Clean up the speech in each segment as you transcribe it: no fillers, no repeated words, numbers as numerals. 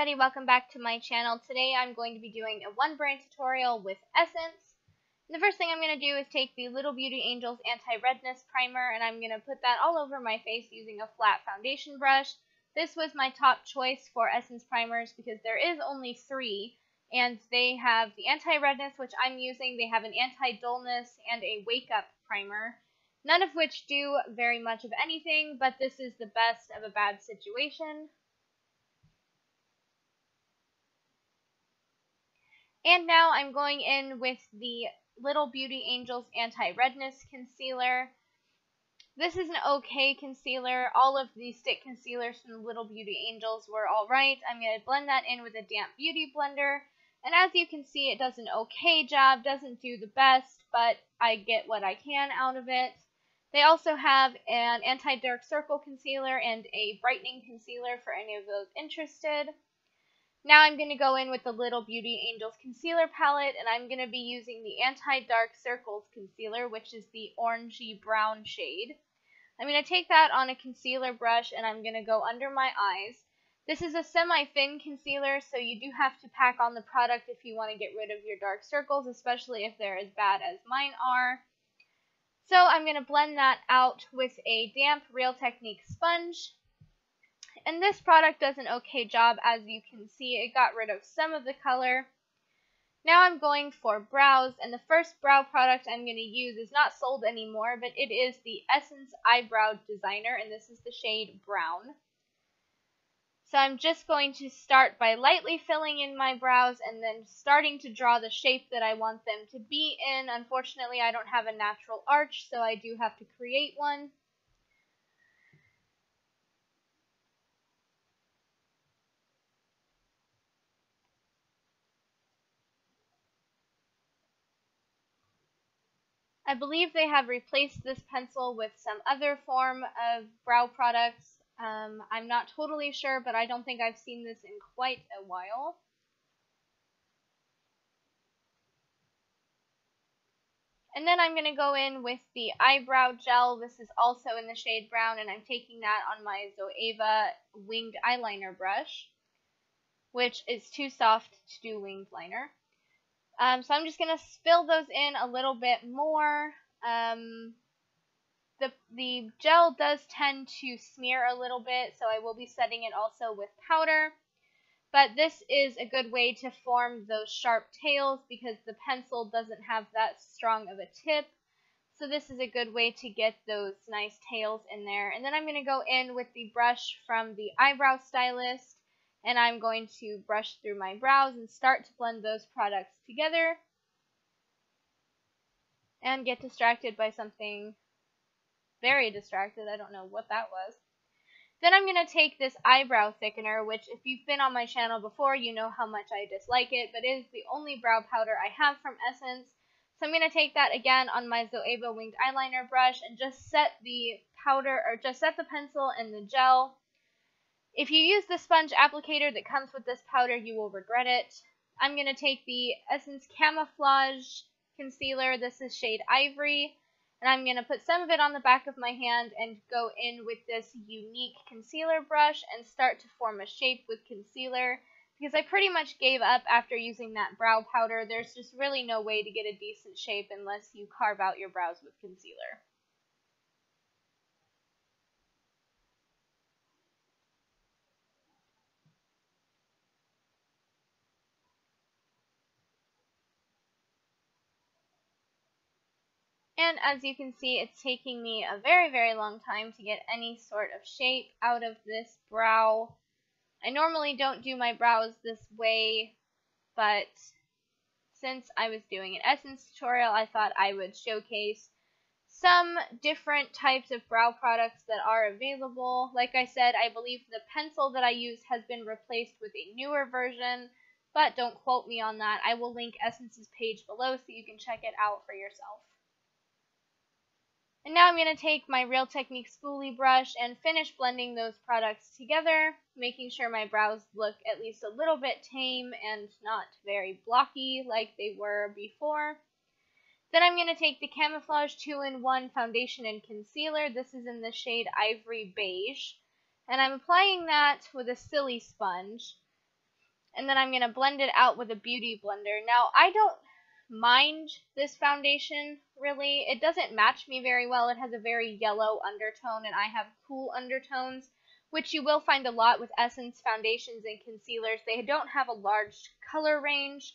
everybody, welcome back to my channel. Today I'm going to be doing a one brand tutorial with Essence. And the first thing I'm going to do is take the Little Beauty Angels Anti-Redness Primer and I'm going to put that all over my face using a flat foundation brush. This was my top choice for Essence primers because there is only 3 and they have the anti-redness, which I'm using. They have an anti-dullness and a wake up primer. None of which do very much of anything, but this is the best of a bad situation. And now I'm going in with the Little Beauty Angels Anti-Redness Concealer. This is an okay concealer. All of the stick concealers from the Little Beauty Angels were alright. I'm going to blend that in with a damp beauty blender. And as you can see, it does an okay job. Doesn't do the best, but I get what I can out of it. They also have an anti-dark circle concealer and a brightening concealer for any of those interested. Now I'm going to go in with the Little Beauty Angels Concealer Palette, and I'm going to be using the Anti-Dark Circles Concealer, which is the orangey brown shade. I'm going to take that on a concealer brush, and I'm going to go under my eyes. This is a semi-thin concealer, so you do have to pack on the product if you want to get rid of your dark circles, especially if they're as bad as mine are. So I'm going to blend that out with a damp Real Technique sponge. And this product does an okay job. As you can see, it got rid of some of the color. Now I'm going for brows, and the first brow product I'm going to use is not sold anymore, but it is the Essence Eyebrow Designer, and this is the shade Brown. So I'm just going to start by lightly filling in my brows and then starting to draw the shape that I want them to be in. Unfortunately, I don't have a natural arch, so I do have to create one. I believe they have replaced this pencil with some other form of brow products. I'm not totally sure, but I don't think I've seen this in quite a while. And then I'm going to go in with the eyebrow gel. This is also in the shade Brown, and I'm taking that on my Zoeva winged eyeliner brush, which is too soft to do winged liner. So I'm just going to fill those in a little bit more. The gel does tend to smear a little bit, so I will be setting it also with powder. But this is a good way to form those sharp tails because the pencil doesn't have that strong of a tip. So this is a good way to get those nice tails in there. And then I'm going to go in with the brush from the eyebrow stylist. And I'm going to brush through my brows and start to blend those products together. And get distracted by something very distracted. I don't know what that was. Then I'm going to take this eyebrow thickener, which if you've been on my channel before, you know how much I dislike it. But it is the only brow powder I have from Essence. So I'm going to take that again on my Zoeva winged eyeliner brush and just set the powder, or just set the pencil and the gel. If you use the sponge applicator that comes with this powder, you will regret it. I'm going to take the Essence Camouflage Concealer. This is shade Ivory. And I'm going to put some of it on the back of my hand and go in with this unique concealer brush and start to form a shape with concealer. Because I pretty much gave up after using that brow powder. There's just really no way to get a decent shape unless you carve out your brows with concealer. And as you can see, it's taking me a very, very long time to get any sort of shape out of this brow. I normally don't do my brows this way, but since I was doing an Essence tutorial, I thought I would showcase some different types of brow products that are available. Like I said, I believe the pencil that I use has been replaced with a newer version, but don't quote me on that. I will link Essence's page below so you can check it out for yourself. And now I'm going to take my Real Technique spoolie brush and finish blending those products together, making sure my brows look at least a little bit tame and not very blocky like they were before. Then I'm going to take the Camouflage 2-in-1 Foundation and Concealer. This is in the shade Ivory Beige. And I'm applying that with a silly sponge. And then I'm going to blend it out with a beauty blender. Now, I don't mind this foundation, really. It doesn't match me very well. It has a very yellow undertone, and I have cool undertones, which you will find a lot with Essence foundations and concealers. They don't have a large color range.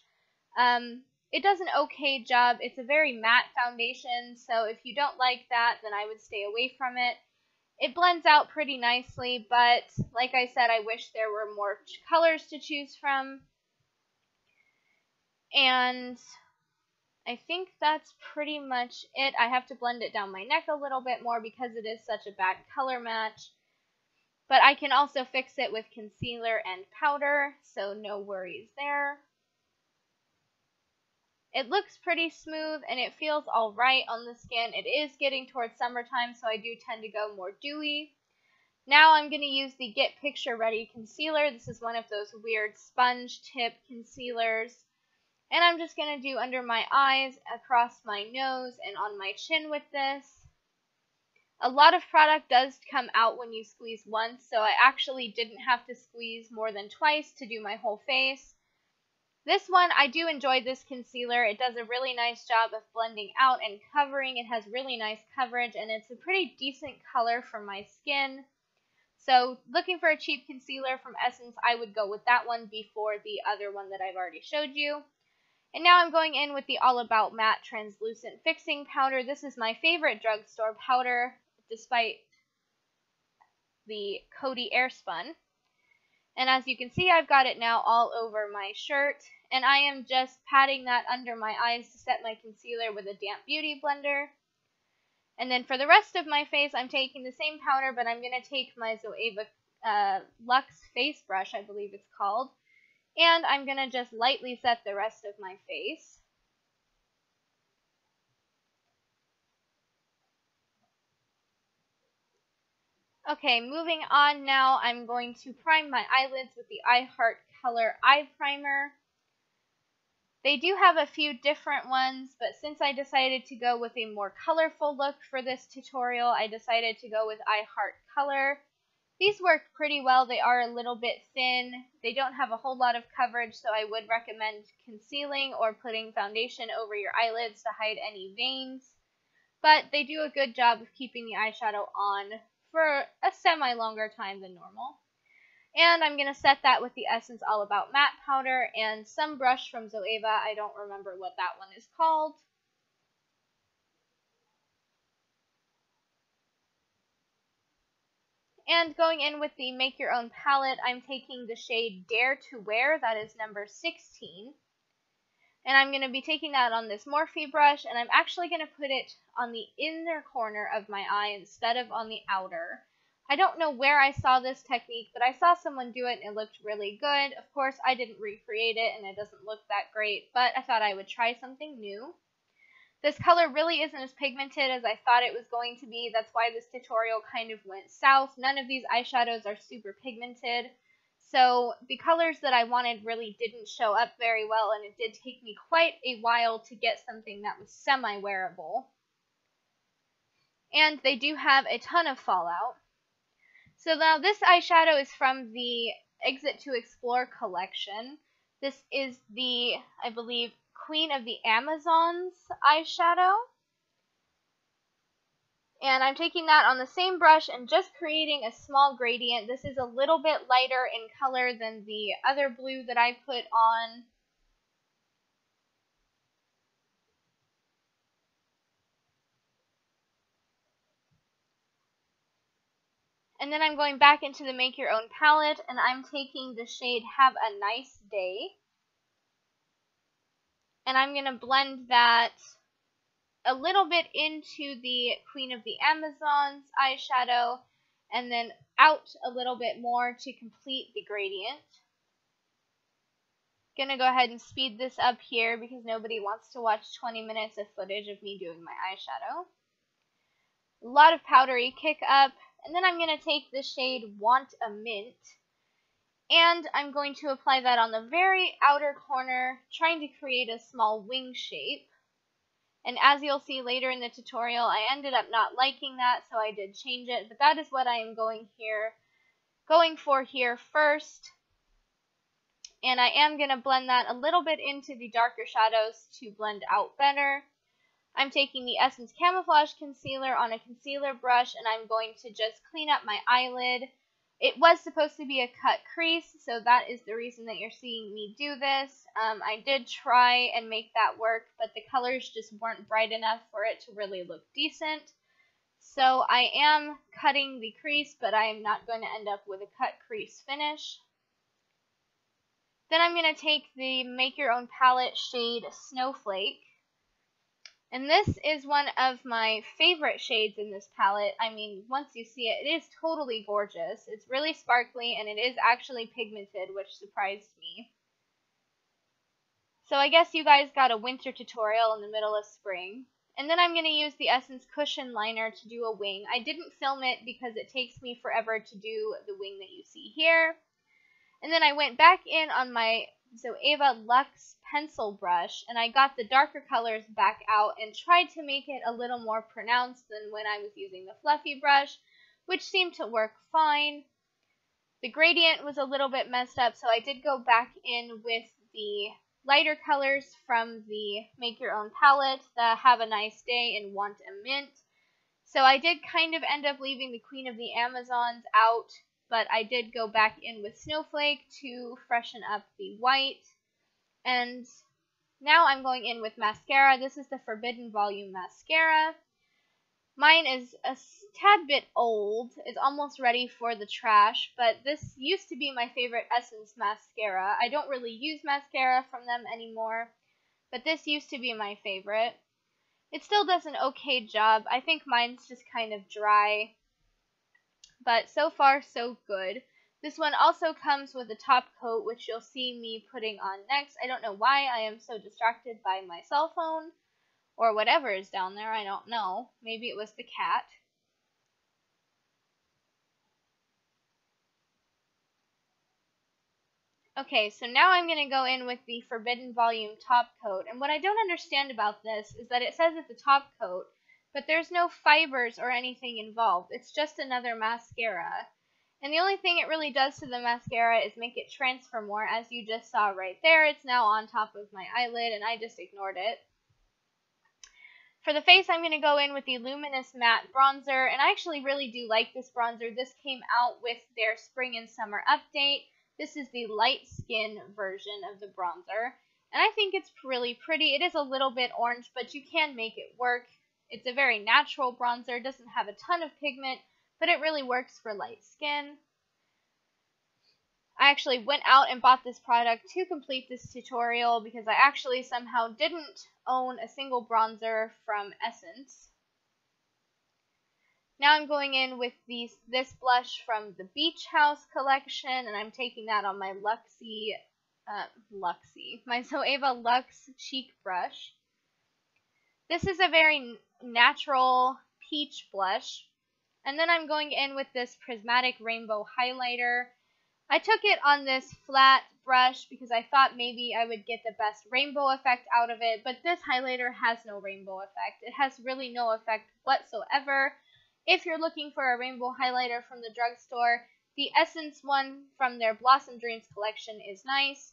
It does an okay job. It's a very matte foundation, so if you don't like that, then I would stay away from it. It blends out pretty nicely, but like I said, I wish there were more colors to choose from. And I think that's pretty much it. I have to blend it down my neck a little bit more because it is such a bad color match. But I can also fix it with concealer and powder, so no worries there. It looks pretty smooth and it feels alright on the skin. It is getting towards summertime, so I do tend to go more dewy. Now I'm going to use the Get Picture Ready concealer. This is one of those weird sponge tip concealers. And I'm just going to do under my eyes, across my nose, and on my chin with this. A lot of product does come out when you squeeze once, so I actually didn't have to squeeze more than twice to do my whole face. This one, I do enjoy this concealer. It does a really nice job of blending out and covering. It has really nice coverage, and it's a pretty decent color for my skin. So, looking for a cheap concealer from Essence, I would go with that one before the other one that I've already showed you. And now I'm going in with the All About Matte Translucent Fixing Powder. This is my favorite drugstore powder, despite the Coty Airspun. And as you can see, I've got it now all over my shirt. And I am just patting that under my eyes to set my concealer with a damp beauty blender. And then for the rest of my face, I'm taking the same powder, but I'm going to take my Zoeva Luxe Face Brush, I believe it's called. And I'm going to just lightly set the rest of my face. Okay, moving on now, I'm going to prime my eyelids with the I Heart Color Eye Primer. They do have a few different ones, but since I decided to go with a more colorful look for this tutorial, I decided to go with I Heart Color. These work pretty well. They are a little bit thin. They don't have a whole lot of coverage, so I would recommend concealing or putting foundation over your eyelids to hide any veins. But they do a good job of keeping the eyeshadow on for a semi-longer time than normal. And I'm going to set that with the Essence All About Matte Powder and some brush from Zoeva. I don't remember what that one is called. And going in with the Make Your Own palette, I'm taking the shade Dare to Wear, that is number 16. And I'm going to be taking that on this Morphe brush, and I'm actually going to put it on the inner corner of my eye instead of on the outer. I don't know where I saw this technique, but I saw someone do it and it looked really good. Of course, I didn't recreate it and it doesn't look that great, but I thought I would try something new. This color really isn't as pigmented as I thought it was going to be. That's why this tutorial kind of went south. None of these eyeshadows are super pigmented. So the colors that I wanted really didn't show up very well, and it did take me quite a while to get something that was semi-wearable. And they do have a ton of fallout. So now this eyeshadow is from the Exit to Explore collection. This is the, I believe, Queen of the Amazons eyeshadow. And I'm taking that on the same brush and just creating a small gradient. This is a little bit lighter in color than the other blue that I put on. And then I'm going back into the Make Your Own palette, and I'm taking the shade Have a Nice Day. And I'm going to blend that a little bit into the Queen of the Amazons eyeshadow, and then out a little bit more to complete the gradient. Gonna go ahead and speed this up here because nobody wants to watch 20 minutes of footage of me doing my eyeshadow. A lot of powdery kick up, and then I'm going to take the shade Want a Mint, and I'm going to apply that on the very outer corner, trying to create a small wing shape. And as you'll see later in the tutorial, I ended up not liking that, so I did change it, but that is what I am going for here first. And I am going to blend that a little bit into the darker shadows to blend out better. I'm taking the Essence Camouflage Concealer on a concealer brush, and I'm going to just clean up my eyelid. It was supposed to be a cut crease, so that is the reason that you're seeing me do this. I did try and make that work, but the colors just weren't bright enough for it to really look decent. So I am cutting the crease, but I am not going to end up with a cut crease finish. Then I'm going to take the Make Your Own palette shade Snowflake. And this is one of my favorite shades in this palette. I mean, once you see it, it is totally gorgeous. It's really sparkly, and it is actually pigmented, which surprised me. So I guess you guys got a winter tutorial in the middle of spring. And then I'm going to use the Essence Cushion Liner to do a wing. I didn't film it because it takes me forever to do the wing that you see here. And then I went back in on my Zoeva Luxe pencil brush, and I got the darker colors back out and tried to make it a little more pronounced than when I was using the fluffy brush, which seemed to work fine. The gradient was a little bit messed up, so I did go back in with the lighter colors from the Make Your Own palette, the Have a Nice Day and Want a Mint. So I did kind of end up leaving the Queen of the Amazons out, but I did go back in with Snowflake to freshen up the white. And now I'm going in with mascara. This is the Forbidden Volume Mascara. Mine is a tad bit old. It's almost ready for the trash, but this used to be my favorite Essence mascara. I don't really use mascara from them anymore, but this used to be my favorite. It still does an okay job. I think mine's just kind of dry, but so far so good. This one also comes with a top coat, which you'll see me putting on next. I don't know why I am so distracted by my cell phone or whatever is down there. I don't know. Maybe it was the cat. Okay, so now I'm going to go in with the Forbidden Volume top coat. And what I don't understand about this is that it says it's a top coat, but there's no fibers or anything involved. It's just another mascara. And the only thing it really does to the mascara is make it transfer more. As you just saw right there, it's now on top of my eyelid, and I just ignored it. For the face, I'm going to go in with the Luminous Matte Bronzer, and I actually really do like this bronzer. This came out with their spring and summer update. This is the light skin version of the bronzer, and I think it's really pretty. It is a little bit orange, but you can make it work. It's a very natural bronzer. It doesn't have a ton of pigment, but it really works for light skin. I actually went out and bought this product to complete this tutorial because I actually somehow didn't own a single bronzer from Essence. Now I'm going in with this blush from the Beach House collection, and I'm taking that on my my Zoeva Luxe Cheek brush. This is a very natural peach blush. And then I'm going in with this Prismatic Rainbow Highlighter. I took it on this flat brush because I thought maybe I would get the best rainbow effect out of it, but this highlighter has no rainbow effect. It has really no effect whatsoever. If you're looking for a rainbow highlighter from the drugstore, the Essence one from their Blossom Dreams collection is nice.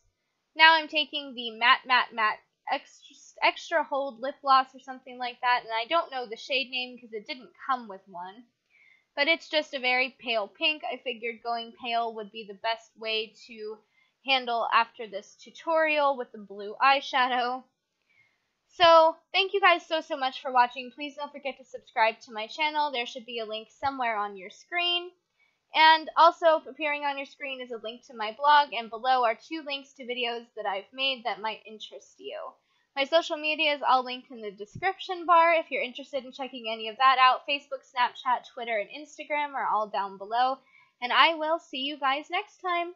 Now I'm taking the Matte Extra Hold Lip Gloss or something like that, and I don't know the shade name because it didn't come with one. But it's just a very pale pink. I figured going pale would be the best way to handle after this tutorial with the blue eyeshadow. So, thank you guys so much for watching. Please don't forget to subscribe to my channel. There should be a link somewhere on your screen. And also, appearing on your screen is a link to my blog, and below are 2 links to videos that I've made that might interest you. My social media is all linked in the description bar if you're interested in checking any of that out. Facebook, Snapchat, Twitter, and Instagram are all down below. And I will see you guys next time.